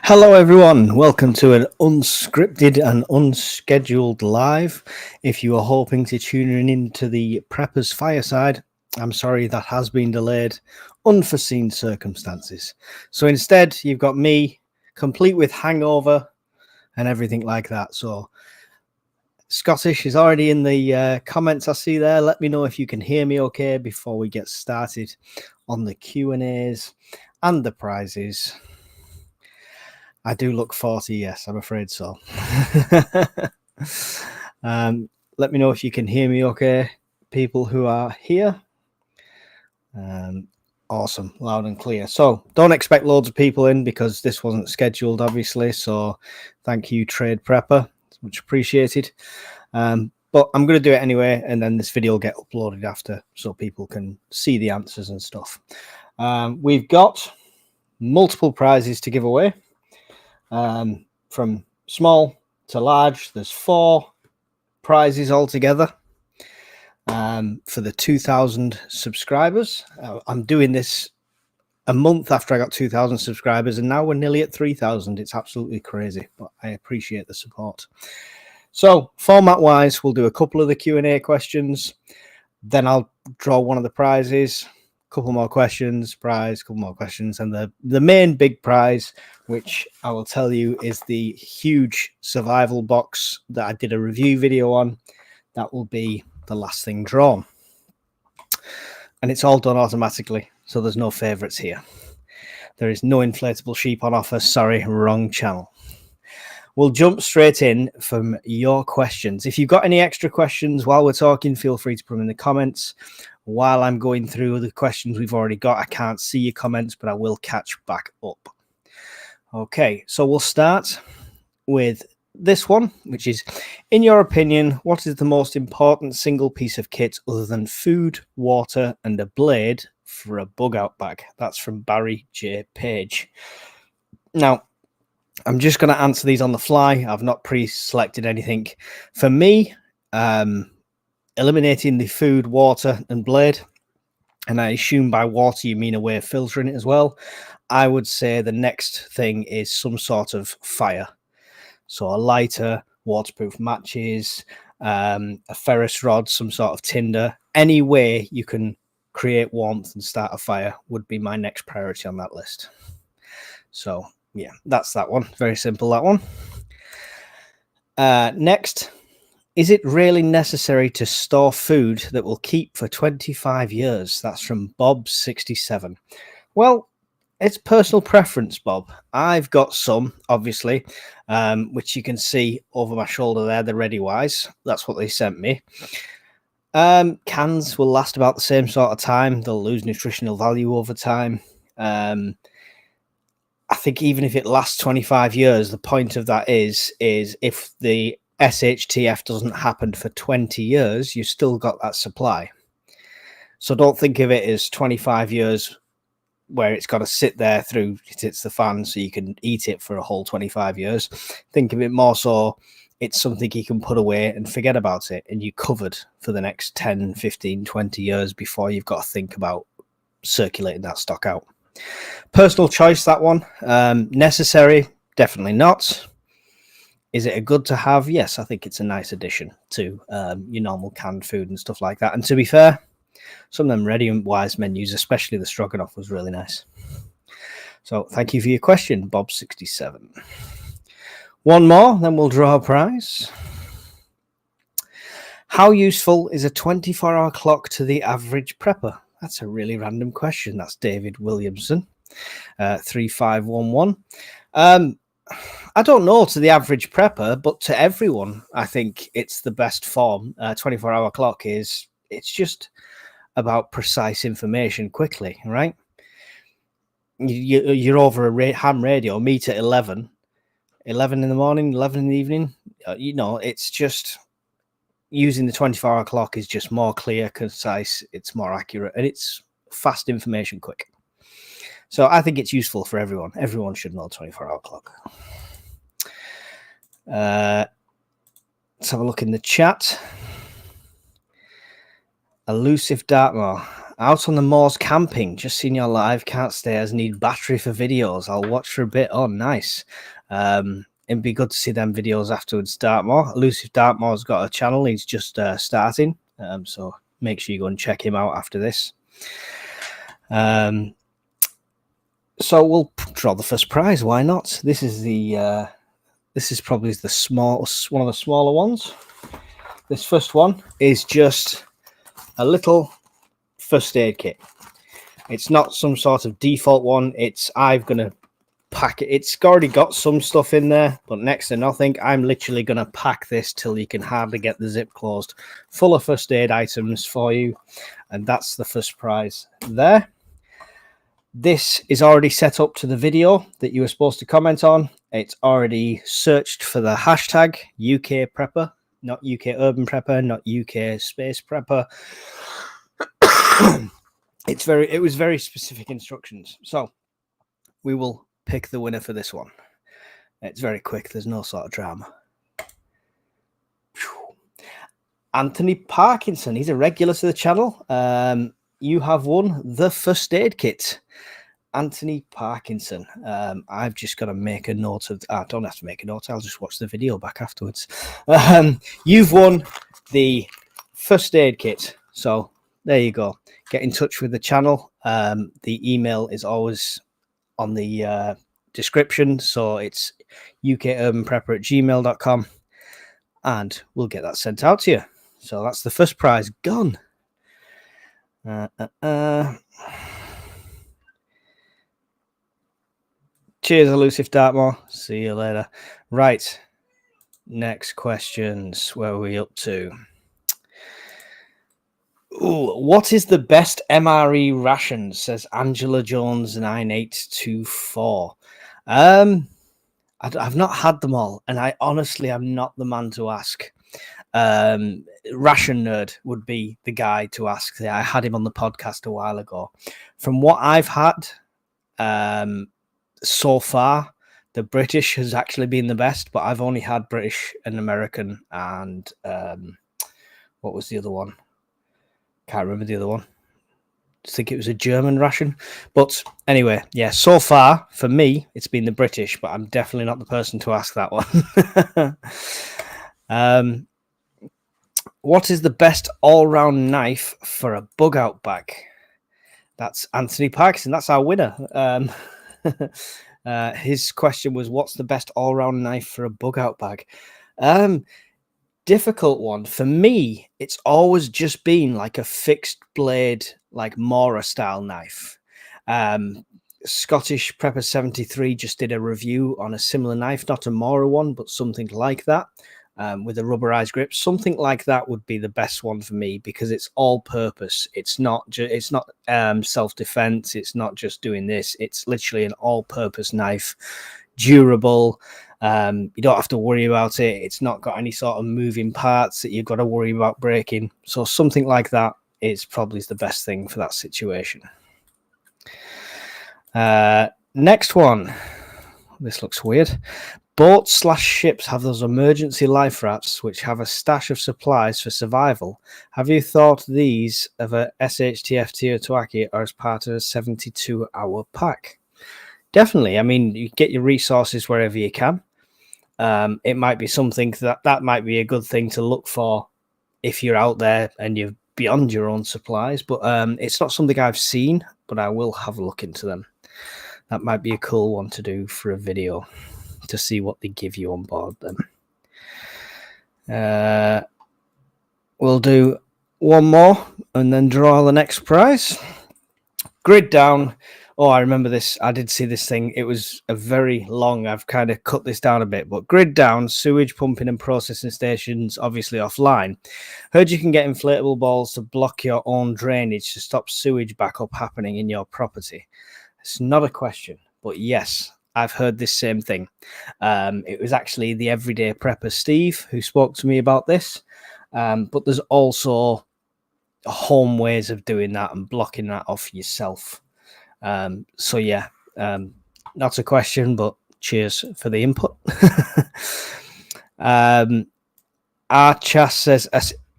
Hello, everyone. Welcome to an unscripted and unscheduled live. If you are hoping to tune in into the Preppers Fireside, I'm sorry that has been delayed. Unforeseen circumstances. So instead, you've got me, complete with hangover and everything like that. So Scottish is already in the comments I see there. Let me know if you can hear me okay before we get started on the Q&As and the prizes. I do look 40, yes, I'm afraid so. Let me know if you can hear me okay, people who are here. Awesome, loud and clear. So don't expect loads of people in because this wasn't scheduled, obviously. So thank you, Trade Prepper. It's much appreciated. But I'm going to do it anyway, and then this video will get uploaded after so people can see the answers and stuff. We've got multiple prizes to give away. From small to large, there's 4 prizes altogether for the 2,000 subscribers. I'm doing this a month after I got 2,000 subscribers, and now we're nearly at 3,000. It's absolutely crazy, but I appreciate the support. So format wise, we'll do a couple of the Q&A questions, then I'll draw one of the prizes, couple more questions, prize, couple more questions, and the main big prize, which I will tell you is the huge survival box that I did a review video on. That will be the last thing drawn, and it's all done automatically, so there's no favorites here. There is no inflatable sheep on offer. Sorry, wrong channel. We'll jump straight in from your questions. If you've got any extra questions while we're talking, feel free to put them in the comments. While I'm going through the questions we've already got, I can't see your comments, but I will catch back up. Okay, so we'll start with this one, which is, in your opinion, what is the most important single piece of kit other than food, water, and a blade for a bug out bag? That's from Barry J. Page. Now, I'm just going to answer these on the fly. I've not pre-selected anything. For me, eliminating the food, water, and blade, and I assume by water you mean a way of filtering it as well, I would say the next thing is some sort of fire. So a lighter, waterproof matches, a ferrous rod, some sort of tinder. Any way you can create warmth and start a fire would be my next priority on that list. So yeah, that's that one. Very simple, that one. Next, is it really necessary to store food that will keep for 25 years? That's from Bob67. Well, it's personal preference, Bob. I've got some, obviously, which you can see over my shoulder there, the ReadyWise. That's what they sent me. Cans will last about the same sort of time. They'll lose nutritional value over time. I think even if it lasts 25 years, the point of that is if the SHTF doesn't happen for 20 years, you've still got that supply. So don't think of it as 25 years where it's got to sit there through it hits the fan so you can eat it for a whole 25 years. Think of it more so it's something you can put away and forget about it, and you're covered for the next 10, 15, 20 years before you've got to think about circulating that stock out. Personal choice, that one. Necessary? Definitely not. Is it a good to have? Yes, I think it's a nice addition to your normal canned food and stuff like that. And to be fair, some of them ReadyWise menus, especially the stroganoff, was really nice. So thank you for your question, Bob67. One more, then we'll draw a prize. How useful is a 24-hour clock to the average prepper? That's a really random question. That's David Williamson, 3511. I don't know to the average prepper, but to everyone, I think it's the best form. 24-hour clock it's just about precise information quickly, right? You're over a ham radio, meet at 11 in the morning, 11 in the evening. It's just using the 24-hour clock is just more clear, concise, it's more accurate, and it's fast information quick. So I think it's useful for everyone. Everyone should know 24-hour clock. Let's have a look in the chat. Elusive Dartmoor. Out on the moors camping. Just seen your live. Can't stay as need battery for videos. I'll watch for a bit. Oh, nice. It'd be good to see them videos afterwards. Dartmoor. Elusive Dartmoor's got a channel. He's just starting. So make sure you go and check him out after this. So we'll draw the first prize. Why not? This is the this is probably the smallest, one of the smaller ones. This first one is just a little first aid kit. It's not some sort of default one. I'm gonna pack it. It's already got some stuff in there, but next to nothing. I'm literally gonna pack this till you can hardly get the zip closed, full of first aid items for you, and that's the first prize there. This is already set up to the video that you were supposed to comment on. It's already searched for the hashtag UK Prepper, not UK Urban Prepper, not UK Space Prepper. It was very specific instructions. So we will pick the winner for this one. It's very quick. There's no sort of drama. Anthony Parkinson. He's a regular to the channel. You have won the first aid kit. Anthony Parkinson. I've just got to make a note of... I don't have to make a note. I'll just watch the video back afterwards. You've won the first aid kit. So there you go. Get in touch with the channel. The email is always on the description. So it's ukurbanprepper@gmail.com. And we'll get that sent out to you. So that's the first prize gone. Cheers, Elusive Dartmoor. See you later. Right. Next questions. Where are we up to? Ooh, what is the best MRE ration? Says Angela Jones 9824. I've not had them all, and I honestly am not the man to ask. Ration Nerd would be the guy to ask. I had him on the podcast a while ago. From what I've had, so far, the British has actually been the best, but I've only had British and American and what was the other one? Can't remember the other one. I think it was a German ration. But anyway, yeah, so far, for me, it's been the British, but I'm definitely not the person to ask that one. What is the best all-round knife for a bug-out bag? That's Anthony Parkinson. That's our winner. His question was, what's the best all-round knife for a bug-out bag? Difficult one. For me, it's always just been like a fixed blade, like Mora-style knife. Scottish Prepper 73 just did a review on a similar knife, not a Mora one, but something like that. With a rubberized grip, something like that would be the best one for me because it's all purpose. It's not self-defense. It's not just doing this. It's literally an all-purpose knife, durable. You don't have to worry about it. It's not got any sort of moving parts that you've got to worry about breaking. So something like that is probably the best thing for that situation. Next one. This looks weird. Boats/ships have those emergency life rafts which have a stash of supplies for survival. Have you thought these of a SHTF Teotihuacan are as part of a 72-hour pack? Definitely. I mean, you get your resources wherever you can. It might be something that might be a good thing to look for if you're out there and you're beyond your own supplies. But it's not something I've seen, but I will have a look into them. That might be a cool one to do for a video, to see what they give you on board them. We'll do one more and then draw the next prize. Grid down. Oh, I remember this. I did see this thing. It was a very long. I've kind of cut this down a bit, but grid down, sewage pumping and processing stations, obviously offline. Heard you can get inflatable balls to block your own drainage to stop sewage backup happening in your property. It's not a question, but yes, I've heard this same thing. It was actually the Everyday Prepper Steve who spoke to me about this. But there's also home ways of doing that and blocking that off yourself. So yeah, not a question, but cheers for the input. Our Chas says,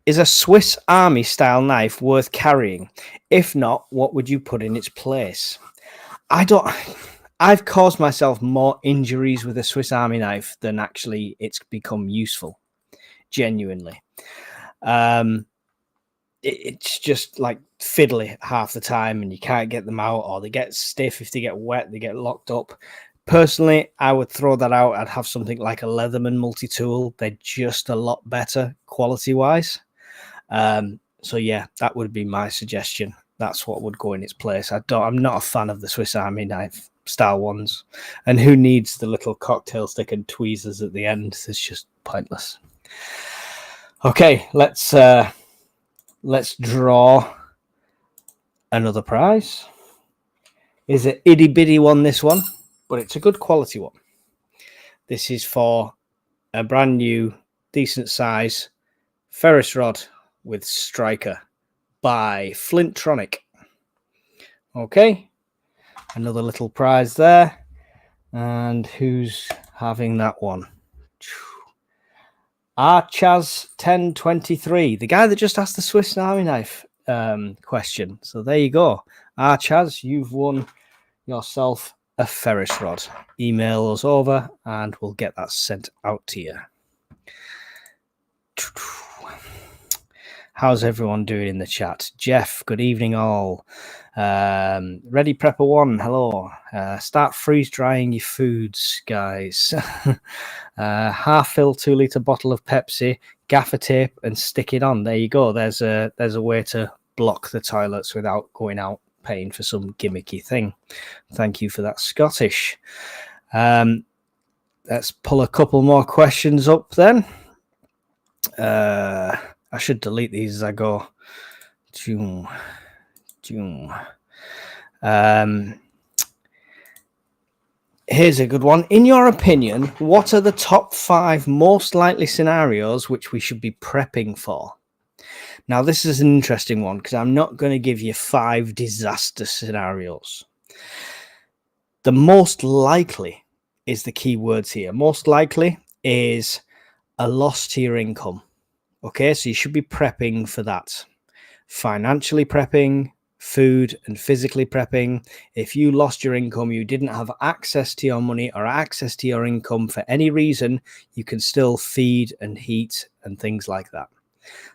Is a Swiss Army style knife worth carrying? If not, what would you put in its place? I've caused myself more injuries with a Swiss Army knife than actually it's become useful. Genuinely. It's just like fiddly half the time and you can't get them out, or they get stiff. If they get wet, they get locked up. Personally, I would throw that out. I'd have something like a Leatherman multi-tool. They're just a lot better quality-wise. So yeah, that would be my suggestion. That's what would go in its place. I'm not a fan of the Swiss Army knife style ones. And who needs the little cocktail stick and tweezers at the end? It's just pointless. Okay, let's draw another prize. Is an itty bitty one, this one, but it's a good quality one. This is for a brand new, decent size ferrous rod with striker by Flintronic. Okay, another little prize there. And who's having that one? Chaz1023, the guy that just asked the Swiss Army knife question. So there you go. Chaz, you've won yourself a ferrous rod. Email us over and we'll get that sent out to you. How's everyone doing in the chat? Jeff, good evening all. Ready Prepper One, hello. Start freeze drying your foods, guys. Half fill 2 litre bottle of Pepsi, gaffer tape, and stick it on. There you go. There's a way to block the toilets without going out paying for some gimmicky thing. Thank you for that, Scottish. Let's pull a couple more questions up then. I should delete these as I go. Here's a good one. In your opinion, what are the top 5 most likely scenarios which we should be prepping for? Now, this is an interesting one because I'm not going to give you 5 disaster scenarios. The most likely is the key words here. Most likely is a loss to your income. Okay, so you should be prepping for that. Financially prepping, food and physically prepping. If you lost your income, you didn't have access to your money or access to your income for any reason, you can still feed and heat and things like that.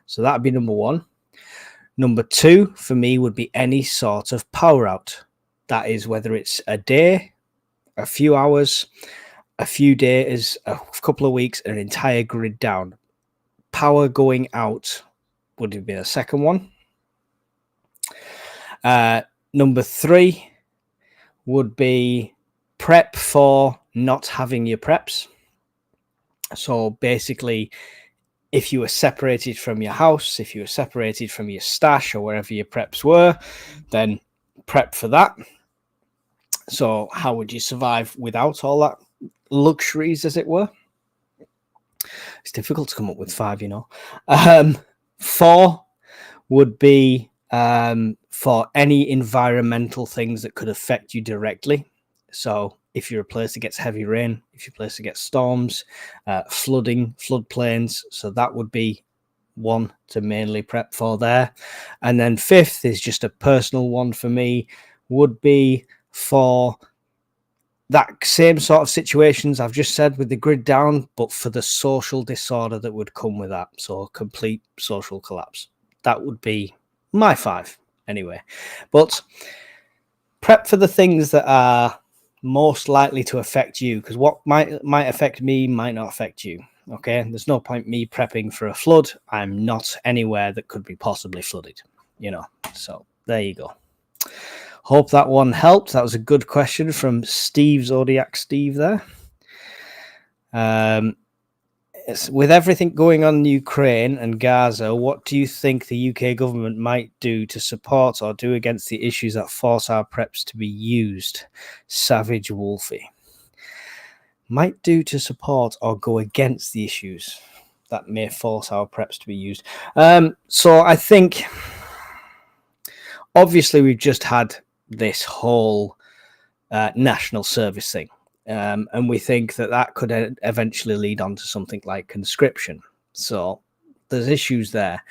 So that would be number 1. Number 2 for me would be any sort of power out. That is whether it's a day, a few hours, a few days, a couple of weeks, an entire grid down. Power going out would have been a second one. Number 3 would be prep for not having your preps. So basically, if you were separated from your house, if you were separated from your stash or wherever your preps were, then prep for that. So how would you survive without all that luxuries, as it were? It's difficult to come up with 5, you know. 4 would be for any environmental things that could affect you directly. So if you're a place that gets heavy rain, if you're a place that gets storms, flooding, floodplains. So that would be one to mainly prep for there. And then 5th is just a personal one for me, would be for that same sort of situations I've just said with the grid down, but for the social disorder that would come with that. So complete social collapse. That would be my 5 anyway. But prep for the things that are most likely to affect you, because what might affect me might not affect you. Okay, there's no point me prepping for a flood. I'm not anywhere that could be possibly flooded, you know. So there you go. Hope that one helped. That was a good question from Steve Zodiac Steve there. With everything going on in Ukraine and Gaza, what do you think the UK government might do to support or do against the issues that force our preps to be used? Savage Wolfie. Might do to support or go against the issues that may force our preps to be used. So I think, obviously, we've just had this whole national service thing. And we think that could eventually lead on to something like conscription. So there's issues there.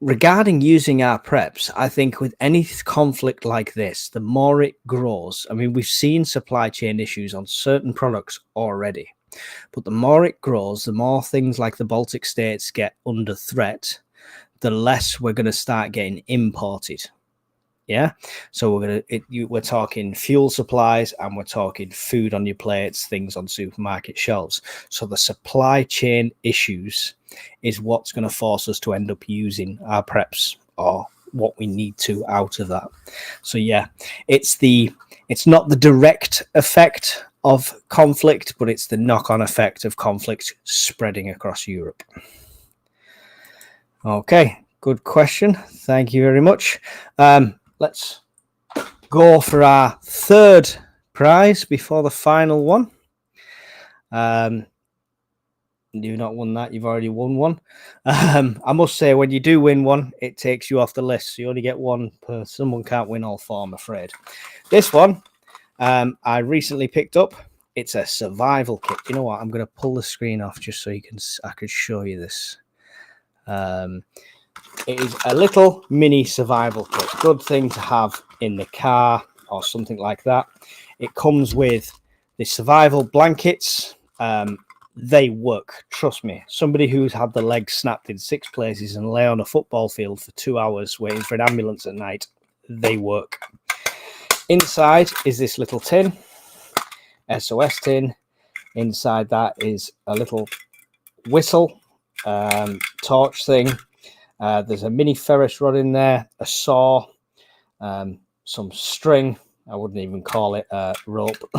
Regarding using our preps, I think with any conflict like this, the more it grows, I mean, we've seen supply chain issues on certain products already, but the more it grows, the more things like the Baltic states get under threat, the less we're going to start getting imported. Yeah, so we're talking fuel supplies, and we're talking food on your plates, things on supermarket shelves. So the supply chain issues is what's going to force us to end up using our preps, or what we need to out of that. So yeah, it's not the direct effect of conflict, but it's the knock-on effect of conflict spreading across Europe. Okay, good question. Thank you very much. Let's go for our third prize before the final one. You've not won that. You've already won one. I must say, when you do win one, it takes you off the list. So you only get one per. Someone can't win all four, I'm afraid. This one, I recently picked up. It's a survival kit. You know what? I'm going to pull the screen off just so I could show you this. It is a little mini survival kit. Good thing to have in the car or something like that. It comes with the survival blankets. They work, trust me. Somebody who's had the legs snapped in 6 places and lay on a football field for 2 hours waiting for an ambulance at night, they work. Inside is this little tin, SOS tin. Inside that is a little whistle, torch thing. There's a mini Ferrocium rod in there, a saw, some string. I wouldn't even call it rope.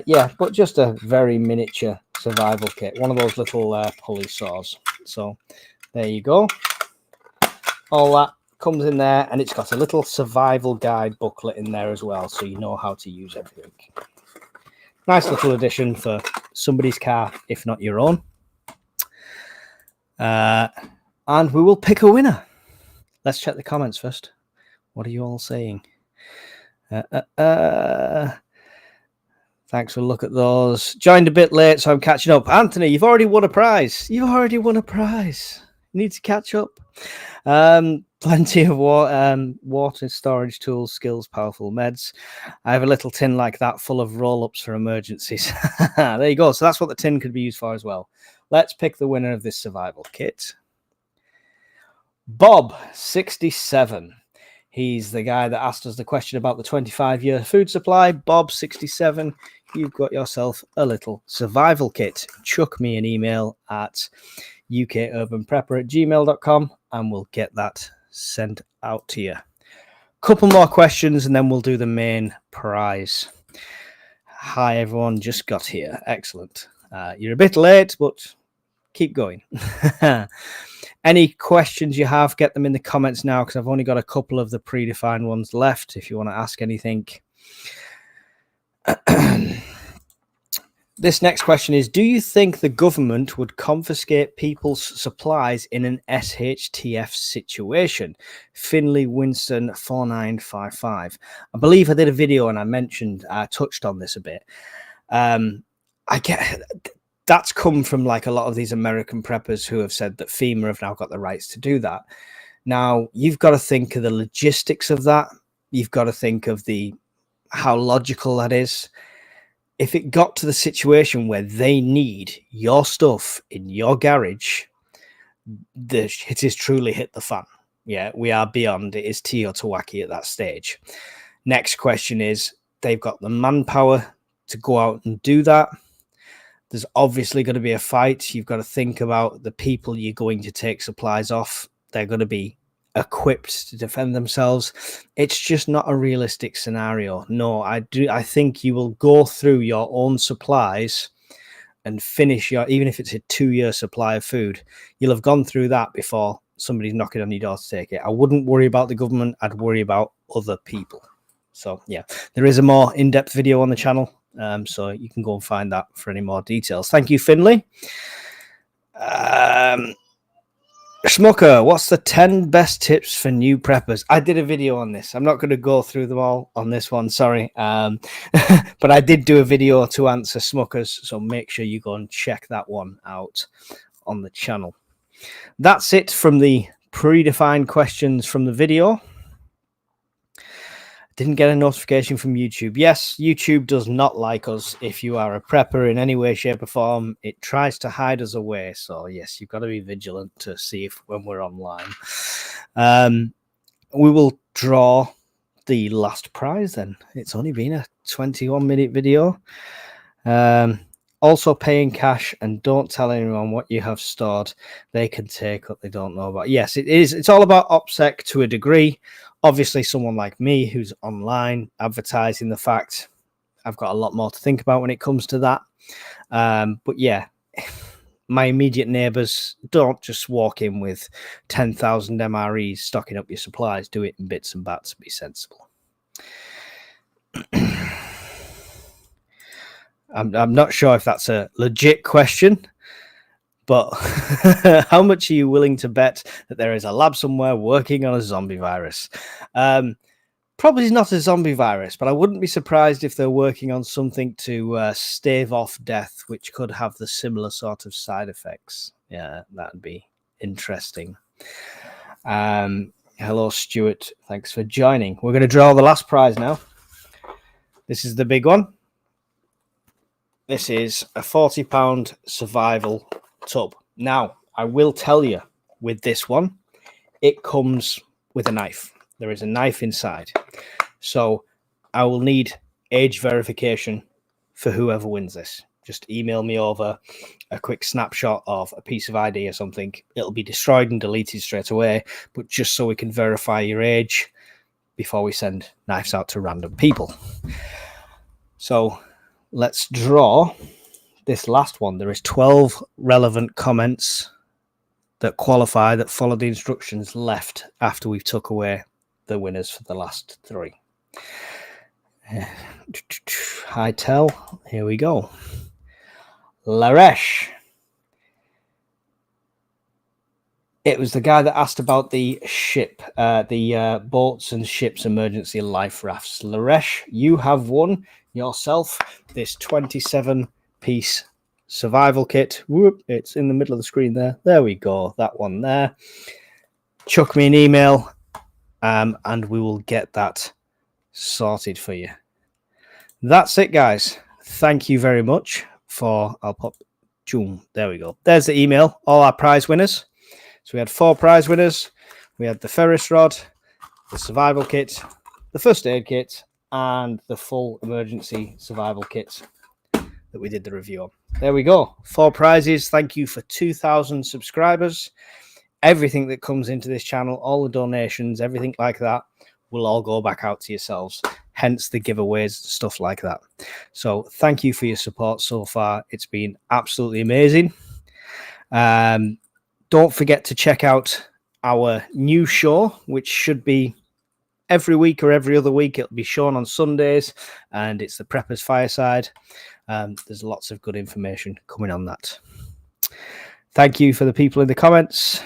Yeah, but just a very miniature survival kit. One of those little pulley saws. So there you go. All that comes in there, and it's got a little survival guide booklet in there as well, so you know how to use everything. Nice little addition for somebody's car, if not your own. And we will pick a winner. Let's check the comments first. What are you all saying? Thanks for a look at those. Joined a bit late, so I'm catching up. Anthony, you've already won a prize. You've already won a prize. You need to catch up. Plenty of water storage tools, skills, powerful meds. I have a little tin like that full of roll-ups for emergencies. There you go. So that's what the tin could be used for as well. Let's pick the winner of this survival kit. Bob, 67. He's the guy that asked us the question about the 25-year food supply. Bob, 67, you've got yourself a little survival kit. Chuck me an email at ukurbanprepper@gmail.com and we'll get that sent out to you. Couple more questions and then we'll do the main prize. Hi, everyone. Just got here. Excellent. You're a bit late, but keep going. Any questions you have, get them in the comments now, because I've only got a couple of the predefined ones left if you want to ask anything. This next question is, do you think the government would confiscate people's supplies in an SHTF situation? Finley Winston 4955. I believe I did a video and I touched on this a bit. I get that's come from like a lot of these American preppers who have said that FEMA have now got the rights to do that. Now, you've got to think of the logistics of that. You've got to think of how logical that is. If it got to the situation where they need your stuff in your garage, it is truly hit the fan. Yeah, we are beyond. It is Teotihuacan at that stage. Next question is, they've got the manpower to go out and do that. There's obviously going to be a fight. You've got to think about the people you're going to take supplies off. They're going to be equipped to defend themselves. It's just not a realistic scenario. No, I think you will go through your own supplies and finish even if it's a 2-year supply of food, you'll have gone through that before somebody's knocking on your door to take it. I wouldn't worry about the government. I'd worry about other people. So yeah, there is a more in-depth video on the channel. So you can go and find that for any more details. Thank you, Finley. Smucker, what's the 10 best tips for new preppers? I did a video on this. I'm not going to go through them all on this one, sorry. But I did do a video to answer Smuckers, so make sure you go and check that one out on the channel. that's it from the predefined questions from the video. Didn't get a notification from YouTube. Yes, YouTube does not like us if you are a prepper in any way, shape, or form. It tries to hide us away. So, yes, you've got to be vigilant to see if when we're online. We will draw the last prize then. It's only been a 21-minute video. Also pay in cash and don't tell anyone what you have stored. They can take what they don't know about. Yes, it is. It's all about OPSEC to a degree. Obviously, someone like me who's online advertising the fact, I've got a lot more to think about when it comes to that. But yeah, my immediate neighbors, don't just walk in with 10,000 MREs stocking up your supplies. Do it in bits and bats. Be sensible. I'm not sure if that's a legit question, but how much are you willing to bet that there is a lab somewhere working on a zombie virus? Probably not a zombie virus, but I wouldn't be surprised if they're working on something to stave off death, which could have the similar sort of side effects. Yeah, that'd be interesting. Hello, Stuart. Thanks for joining. We're going to draw the last prize now. This is the big one. This is a £40 survival tub. Now, I will tell you, with this one, it comes with a knife. There is a knife inside. So I will need age verification for whoever wins this. Just email me over a quick snapshot of a piece of ID or something. It'll be destroyed and deleted straight away, but just so we can verify your age before we send knives out to random people. So let's draw this last one. There is 12 relevant comments that qualify, that follow the instructions left after we've took away the winners for the last 3. Hi, Tell. Here we go. Laresh. It was the guy that asked about the ship, the boats and ships emergency life rafts. Laresh, you have won yourself this 27-piece survival kit. Whoop, it's in the middle of the screen there. There we go. That one there. Chuck me an email, and we will get that sorted for you. That's it, guys. Thank you very much for... I'll pop... Boom. There we go. There's the email. All our prize winners. So we had 4 prize winners. We had the Ferrocium Rod, the survival kit, the first aid kit, and the full emergency survival kit that we did the review on. There we go. 4 prizes. Thank you for 2,000 subscribers. Everything that comes into this channel, all the donations, everything like that, will all go back out to yourselves. Hence the giveaways, stuff like that. So thank you for your support so far. It's been absolutely amazing. Don't forget to check out our new show, which should be every week or every other week. It'll be shown on Sundays, and it's the Preppers Fireside. There's lots of good information coming on that. Thank you for the people in the comments.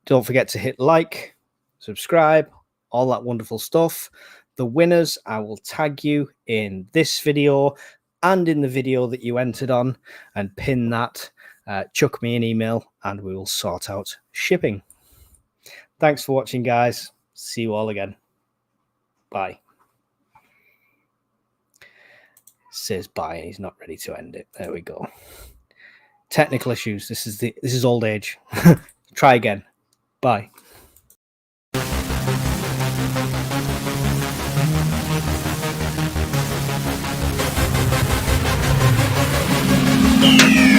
Don't forget to hit like, subscribe, all that wonderful stuff. The winners, I will tag you in this video and in the video that you entered on and pin that. Chuck me an email and we will sort out shipping. Thanks for watching, guys. See you all again. Bye. Says bye and he's not ready to end it. There we go. Technical issues. This is old age. Try again. Bye. Yeah.